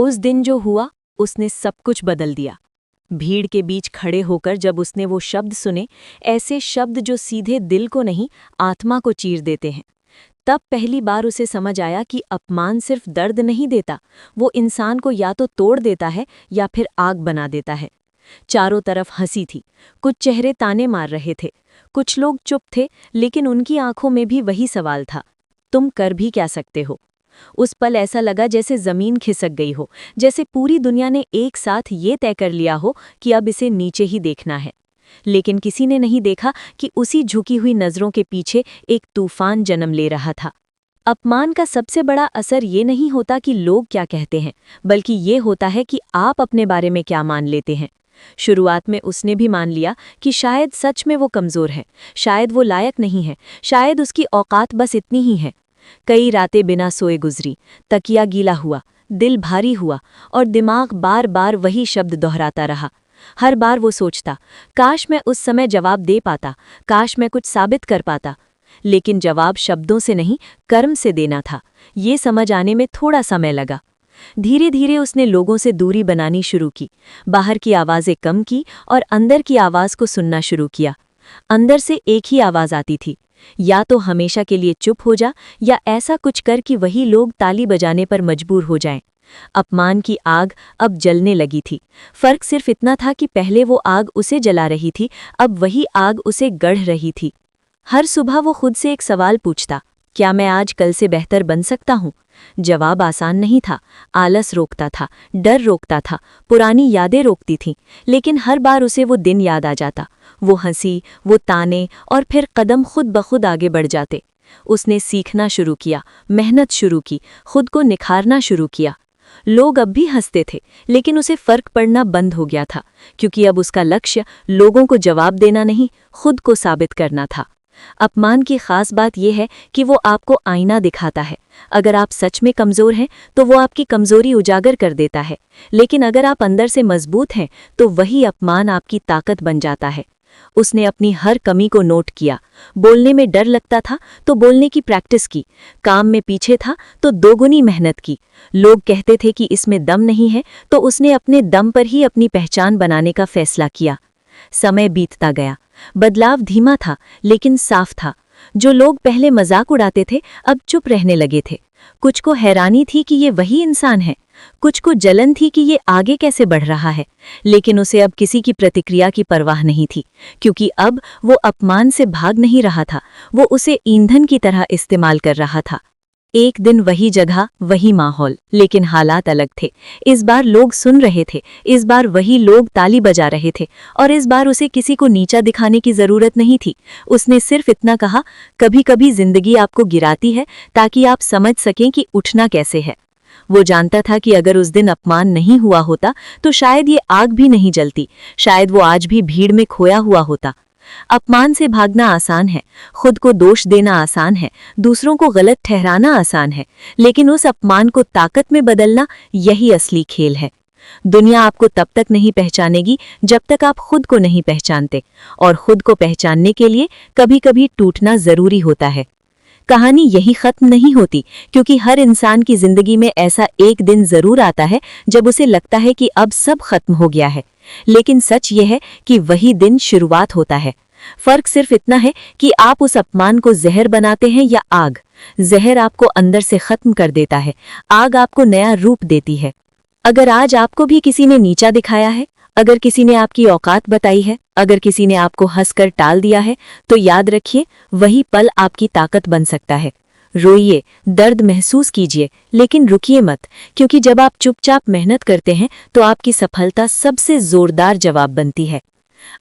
उस दिन जो हुआ उसने सब कुछ बदल दिया। भीड़ के बीच खड़े होकर जब उसने वो शब्द सुने, ऐसे शब्द जो सीधे दिल को नहीं आत्मा को चीर देते हैं, तब पहली बार उसे समझ आया कि अपमान सिर्फ दर्द नहीं देता, वो इंसान को या तो तोड़ देता है या फिर आग बना देता है। चारों तरफ हंसी थी, कुछ चेहरे ताने मार रहे थे, कुछ लोग चुप थे, लेकिन उनकी आंखों में भी वही सवाल था, तुम कर भी क्या सकते हो। उस पल ऐसा लगा जैसे जमीन खिसक गई हो, जैसे पूरी दुनिया ने एक साथ ये तय कर लिया हो कि अब इसे नीचे ही देखना है। लेकिन किसी ने नहीं देखा कि उसी झुकी हुई नजरों के पीछे एक तूफान जन्म ले रहा था। अपमान का सबसे बड़ा असर ये नहीं होता कि लोग क्या कहते हैं, बल्कि ये होता है कि आप अपने बारे में क्या मान लेते हैं। शुरुआत में उसने भी मान लिया कि शायद सच में वो कमज़ोर है, शायद वो लायक नहीं है, शायद उसकी औकात बस इतनी ही है। कई रातें बिना सोए गुजरी, तकिया गीला हुआ, दिल भारी हुआ और दिमाग बार बार वही शब्द दोहराता रहा। हर बार वो सोचता, काश मैं उस समय जवाब दे पाता, काश मैं कुछ साबित कर पाता। लेकिन जवाब शब्दों से नहीं, कर्म से देना था। ये समझ आने में थोड़ा समय लगा। धीरे धीरे उसने लोगों से दूरी बनानी शुरू की, बाहर की आवाज़ें कम की और अंदर की आवाज़ को सुनना शुरू किया। अंदर से एक ही आवाज़ आती थी, या तो हमेशा के लिए चुप हो जा, या ऐसा कुछ कर कि वही लोग ताली बजाने पर मजबूर हो जाएं। अपमान की आग अब जलने लगी थी। फर्क सिर्फ इतना था कि पहले वो आग उसे जला रही थी, अब वही आग उसे गढ़ रही थी। हर सुबह वो खुद से एक सवाल पूछता, क्या मैं आज कल से बेहतर बन सकता हूँ? जवाब आसान नहीं था। आलस रोकता था, डर रोकता था, पुरानी यादें रोकती थीं, लेकिन हर बार उसे वो दिन याद आ जाता, वो हंसी, वो ताने, और फिर कदम खुद ब खुद आगे बढ़ जाते। उसने सीखना शुरू किया, मेहनत शुरू की, खुद को निखारना शुरू किया। लोग अब भी हंसते थे, लेकिन उसे फर्क पड़ना बंद हो गया था, क्योंकि अब उसका लक्ष्य लोगों को जवाब देना नहीं, खुद को साबित करना था। अपमान की खास बात यह है कि वो आपको आईना दिखाता है। अगर आप सच में कमज़ोर हैं तो वो आपकी कमज़ोरी उजागर कर देता है, लेकिन अगर आप अंदर से मजबूत हैं तो वही अपमान आपकी ताकत बन जाता है। उसने अपनी हर कमी को नोट किया। बोलने में डर लगता था तो बोलने की प्रैक्टिस की, काम में पीछे था तो दोगुनी मेहनत की। लोग कहते थे कि इसमें दम नहीं है, तो उसने अपने दम पर ही अपनी पहचान बनाने का फैसला किया। समय बीतता गया, बदलाव धीमा था लेकिन साफ था। जो लोग पहले मजाक उड़ाते थे अब चुप रहने लगे थे। कुछ को हैरानी थी कि ये वही इंसान है, कुछ को जलन थी कि ये आगे कैसे बढ़ रहा है, लेकिन उसे अब किसी की प्रतिक्रिया की परवाह नहीं थी, क्योंकि अब वो अपमान से भाग नहीं रहा था, वो उसे ईंधन की तरह इस्तेमाल कर रहा था। एक दिन वही जगह, वही माहौल, लेकिन हालात अलग थे। इस बार लोग सुन रहे थे, इस बार वही लोग ताली बजा रहे थे, और इस बार उसे किसी को नीचा दिखाने की जरूरत नहीं थी। उसने सिर्फ इतना कहा, कभी कभी जिंदगी आपको गिराती है ताकि आप समझ सकें कि उठना कैसे है। वो जानता था कि अगर उस दिन अपमान नहीं हुआ होता तो शायद ये आग भी नहीं जलती, शायद वो आज भी भीड़ में खोया हुआ होता। अपमान से भागना आसान है, खुद को दोष देना आसान है, दूसरों को गलत ठहराना आसान है, लेकिन उस अपमान को ताकत में बदलना यही असली खेल है। दुनिया आपको तब तक नहीं पहचानेगी जब तक आप खुद को नहीं पहचानते, और खुद को पहचानने के लिए कभी कभी टूटना जरूरी होता है। कहानी यही खत्म नहीं होती, क्योंकि हर इंसान की जिंदगी में ऐसा एक दिन जरूर आता है जब उसे लगता है कि अब सब खत्म हो गया है, लेकिन सच यह है कि वही दिन शुरुआत होता है। फर्क सिर्फ इतना है कि आप उस अपमान को जहर बनाते हैं या आग। जहर आपको अंदर से खत्म कर देता है, आग आपको नया रूप देती है। अगर आज आपको भी किसी ने नीचा दिखाया है, अगर किसी ने आपकी औकात बताई है, अगर किसी ने आपको हंसकर टाल दिया है, तो याद रखिए वही पल आपकी ताकत बन सकता है। रोइए, दर्द महसूस कीजिए, लेकिन रुकिए मत, क्योंकि जब आप चुपचाप मेहनत करते हैं तो आपकी सफलता सबसे जोरदार जवाब बनती है।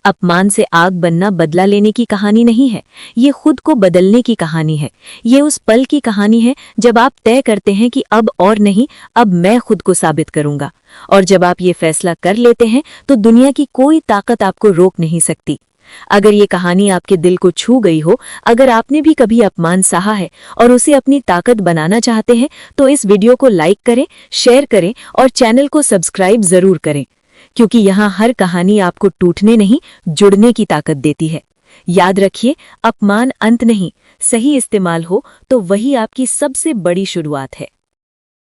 अपमान से आग बनना बदला लेने की कहानी नहीं है, ये खुद को बदलने की कहानी है। ये उस पल की कहानी है जब आप तय करते हैं कि अब और नहीं, अब मैं खुद को साबित करूंगा। और जब आप ये फैसला कर लेते हैं तो दुनिया की कोई ताकत आपको रोक नहीं सकती। अगर ये कहानी आपके दिल को छू गई हो, अगर आपने भी कभी अपमान सहा है और उसे अपनी ताकत बनाना चाहते हैं, तो इस वीडियो को लाइक करें, शेयर करें और चैनल को सब्सक्राइब जरूर करें, क्योंकि यहाँ हर कहानी आपको टूटने नहीं, जुड़ने की ताकत देती है। याद रखिए, अपमान अंत नहीं, सही इस्तेमाल हो तो वही आपकी सबसे बड़ी शुरुआत है।